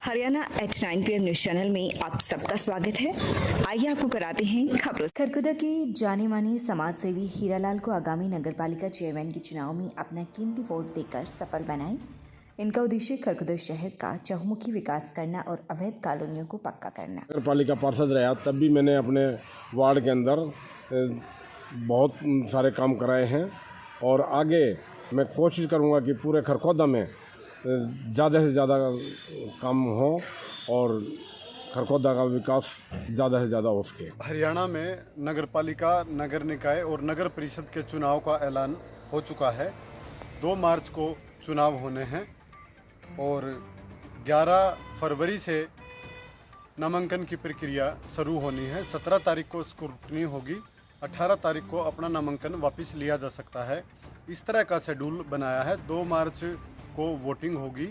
Haryana H9 PM news channel में आप सबका स्वागत है। आइए आपको कराते हैं खबरों। खरखुदा के जाने माने समाज सेवी हीरालाल को आगामी नगरपालिका चेयरमैन के चुनाव में अपना कीमती वोट देकर सफल बनाएं। इनका उद्देश्य खरखुदा शहर का चहुमुखी विकास करना और अवैध कॉलोनियों को पक्का करना। नगरपालिका पार्षद रहा तब भी मैंने अपने वार्ड के अंदर बहुत सारे काम कराए हैं और आगे मैं कोशिश करूंगा कि पूरे खरखोदा में ज़्यादा से ज़्यादा काम हो और खरखोदा का विकास ज़्यादा से ज़्यादा हो सके। हरियाणा में नगरपालिका, नगर निकाय और नगर परिषद के चुनाव का ऐलान हो चुका है। 2 मार्च को चुनाव होने हैं और 11 फरवरी से नामांकन की प्रक्रिया शुरू होनी है। 17 तारीख को स्क्रूटनी होगी, 18 तारीख को अपना नामांकन वापस लिया जा सकता है। इस तरह का शेड्यूल बनाया है। 2 मार्च को वोटिंग होगी,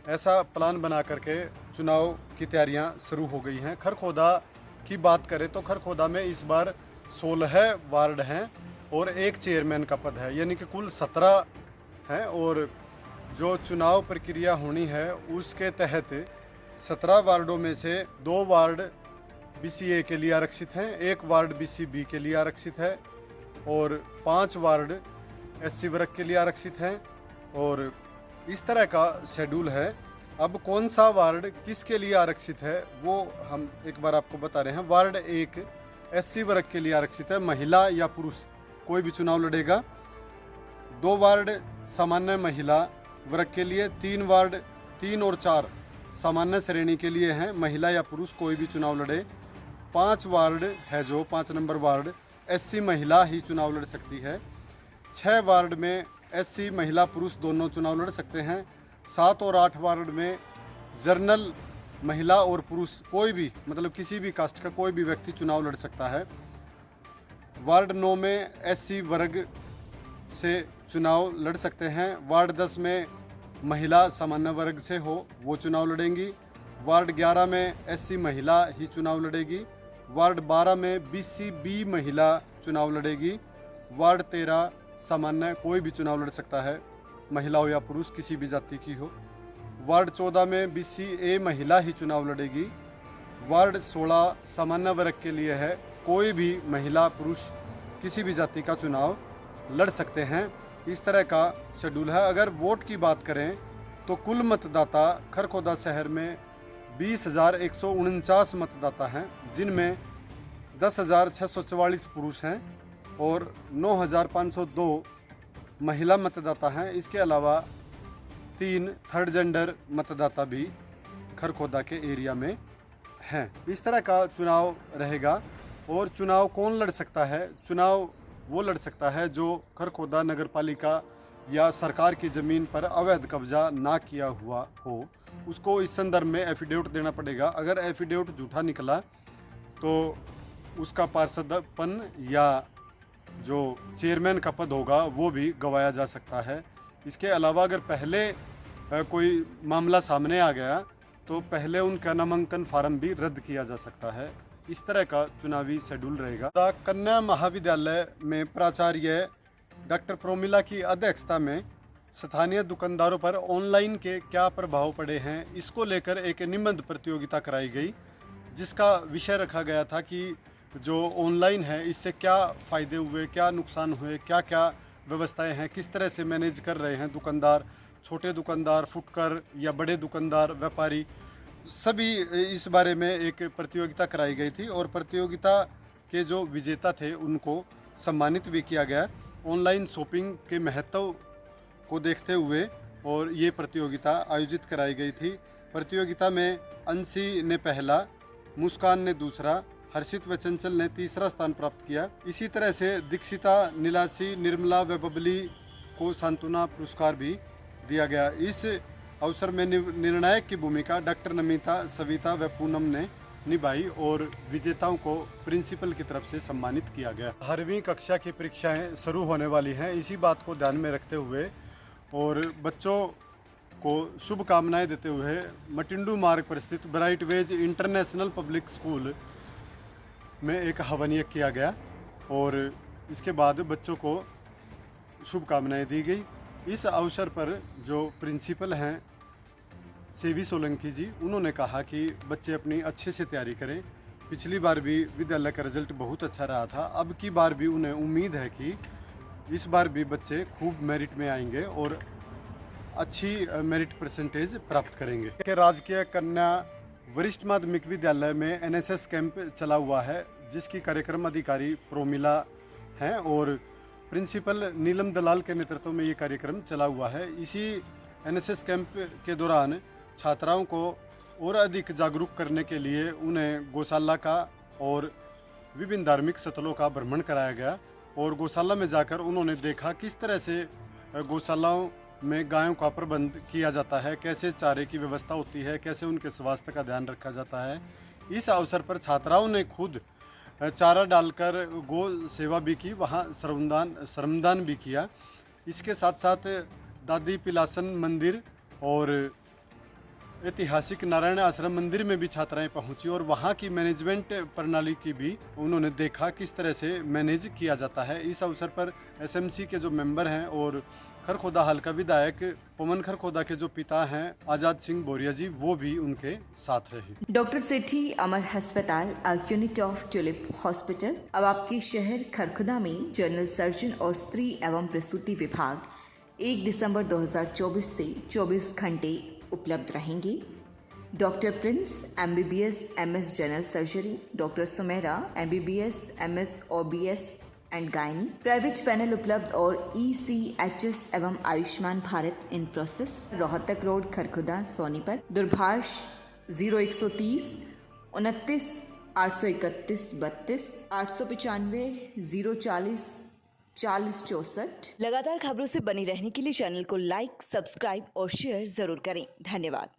ऐसा प्लान बना करके चुनाव की तैयारियां शुरू हो गई हैं। खरखोदा की बात करें तो खरखोदा में इस बार 16 वार्ड हैं और 1 चेयरमैन का पद है, यानी कि कुल 17 हैं। और जो चुनाव प्रक्रिया होनी है उसके तहत 17 वार्डों में से 2 वार्ड BCA के लिए आरक्षित हैं, 1 वार्ड BCB के लिए आरक्षित है और 5 वार्ड SC वर्ग के लिए आरक्षित हैं। और इस तरह का शेड्यूल है। अब कौन सा वार्ड किसके लिए आरक्षित है वो हम एक बार आपको बता रहे हैं। वार्ड 1 SC वर्ग के लिए आरक्षित है, महिला या पुरुष कोई भी चुनाव लड़ेगा। 2 वार्ड सामान्य महिला वर्ग के लिए, 3 वार्ड 3 और 4 सामान्य श्रेणी के लिए हैं, महिला या पुरुष कोई भी चुनाव लड़े। 5 वार्ड है जो 5 नंबर वार्ड SC महिला ही चुनाव लड़ सकती है। 6 वार्ड में SC महिला पुरुष दोनों चुनाव लड़ सकते हैं। 7 और 8 वार्ड में जर्नल महिला और पुरुष कोई भी, मतलब किसी भी कास्ट का कोई भी व्यक्ति चुनाव लड़ सकता है। वार्ड 9 में SC वर्ग से चुनाव लड़ सकते हैं। वार्ड 10 में महिला सामान्य वर्ग से हो वो चुनाव लड़ेंगी। वार्ड 11 में SC महिला ही चुनाव लड़ेगी। वार्ड 12 में BCB महिला चुनाव लड़ेगी। वार्ड 13 सामान्य कोई भी चुनाव लड़ सकता है, महिला हो या पुरुष किसी भी जाति की हो। वार्ड 14 में BCA महिला ही चुनाव लड़ेगी। वार्ड 16 सामान्य वर्ग के लिए है, कोई भी महिला पुरुष किसी भी जाति का चुनाव लड़ सकते हैं। इस तरह का शेड्यूल है। अगर वोट की बात करें तो कुल मतदाता खरखोदा शहर में 20,149 मतदाता हैं, जिनमें 10,644 पुरुष हैं और 9,502 महिला मतदाता हैं। इसके अलावा 3 थर्ड जेंडर मतदाता भी खरखोदा के एरिया में हैं। इस तरह का चुनाव रहेगा। और चुनाव कौन लड़ सकता है? चुनाव वो लड़ सकता है जो खरखोदा नगरपालिका या सरकार की ज़मीन पर अवैध कब्जा ना किया हुआ हो। उसको इस संदर्भ में एफिडेविट देना पड़ेगा। अगर एफिडेविट झूठा निकला तो उसका पार्षदपन या जो चेयरमैन का पद होगा वो भी गंवाया जा सकता है। इसके अलावा अगर पहले कोई मामला सामने आ गया तो पहले उनका नामांकन फार्म भी रद्द किया जा सकता है। इस तरह का चुनावी शेड्यूल रहेगा। कन्या महाविद्यालय में प्राचार्य डॉक्टर प्रोमिला की अध्यक्षता में स्थानीय दुकानदारों पर ऑनलाइन के क्या प्रभाव पड़े हैं, इसको लेकर एक निबंध प्रतियोगिता कराई गई, जिसका विषय रखा गया था कि जो ऑनलाइन है इससे क्या फ़ायदे हुए, क्या नुकसान हुए, क्या क्या व्यवस्थाएं हैं, किस तरह से मैनेज कर रहे हैं दुकानदार, छोटे दुकानदार, फुटकर या बड़े दुकानदार, व्यापारी, सभी इस बारे में एक प्रतियोगिता कराई गई थी। और प्रतियोगिता के जो विजेता थे उनको सम्मानित भी किया गया ऑनलाइन शॉपिंग के महत्व को देखते हुए, और ये प्रतियोगिता आयोजित कराई गई थी। प्रतियोगिता में अंशी ने पहला, मुस्कान ने दूसरा, हर्षित व चंचल ने तीसरा स्थान प्राप्त किया। इसी तरह से दीक्षिता, नीलासी, निर्मला व बबली को सांत्वना पुरस्कार भी दिया गया। इस अवसर में निर्णायक की भूमिका डॉक्टर नमिता, सविता व पूनम ने निभाई और विजेताओं को प्रिंसिपल की तरफ से सम्मानित किया गया। 12वीं कक्षा की परीक्षाएं शुरू होने वाली हैं। इसी बात को ध्यान में रखते हुए और बच्चों को शुभकामनाएं देते हुए मटिंडू मार्ग पर स्थित bright ways international public school में एक हवन यज्ञ किया गया और इसके बाद बच्चों को शुभकामनाएं दी गई। इस अवसर पर जो प्रिंसिपल हैं सेवी सोलंकी जी, उन्होंने कहा कि बच्चे अपनी अच्छे से तैयारी करें। पिछली बार भी विद्यालय का रिजल्ट बहुत अच्छा रहा था, अब की बार भी उन्हें उम्मीद है कि इस बार भी बच्चे खूब मेरिट में आएंगे और अच्छी मेरिट परसेंटेज प्राप्त करेंगे। के राजकीय कन्या वरिष्ठ माध्यमिक विद्यालय में एनएसएस कैंप चला हुआ है, जिसकी कार्यक्रम अधिकारी प्रोमिला हैं और प्रिंसिपल नीलम दलाल के नेतृत्व में ये कार्यक्रम चला हुआ है। इसी एनएसएस कैंप के दौरान छात्राओं को और अधिक जागरूक करने के लिए उन्हें गौशाला का और विभिन्न धार्मिक स्थलों का भ्रमण कराया गया और गौशाला में जाकर उन्होंने देखा किस तरह से गौशालाओं में गायों का प्रबंध किया जाता है, कैसे चारे की व्यवस्था होती है, कैसे उनके स्वास्थ्य का ध्यान रखा जाता है। इस अवसर पर छात्राओं ने खुद चारा डालकर गौ सेवा भी की, वहाँ श्रमदान भी किया। इसके साथ साथ दादी पिलासन मंदिर और ऐतिहासिक नारायण आश्रम मंदिर में भी छात्राएं पहुंची और वहां की मैनेजमेंट प्रणाली की भी उन्होंने देखा किस तरह से मैनेज किया जाता है। इस अवसर पर एसएमसी के जो मेंबर हैं और खरखोदा हाल का विधायक पवन खरखोदा के जो पिता हैं आज़ाद सिंह बोरिया जी, वो भी उनके साथ रहे। डॉक्टर सेठी अमर अस्पताल, a unit of tulip hospital अब आपके शहर खरखुदा में जनरल सर्जन और स्त्री एवं प्रसूति विभाग 1 दिसंबर 2024 से 24 घंटे उपलब्ध रहेंगे। Doctor Prince MBBS MS general surgery, doctor Sumera MBBS MS OBS and gynae, private panel उपलब्ध और ECHS एवं Ayushman Bharat in process. Rohtak road Kharkhoda Sonipat, दूरभाष 0130 29 831 32 895 040 4064। लगातार खबरों से बनी रहने के लिए चैनल को लाइक, सब्सक्राइब और शेयर जरूर करें। धन्यवाद।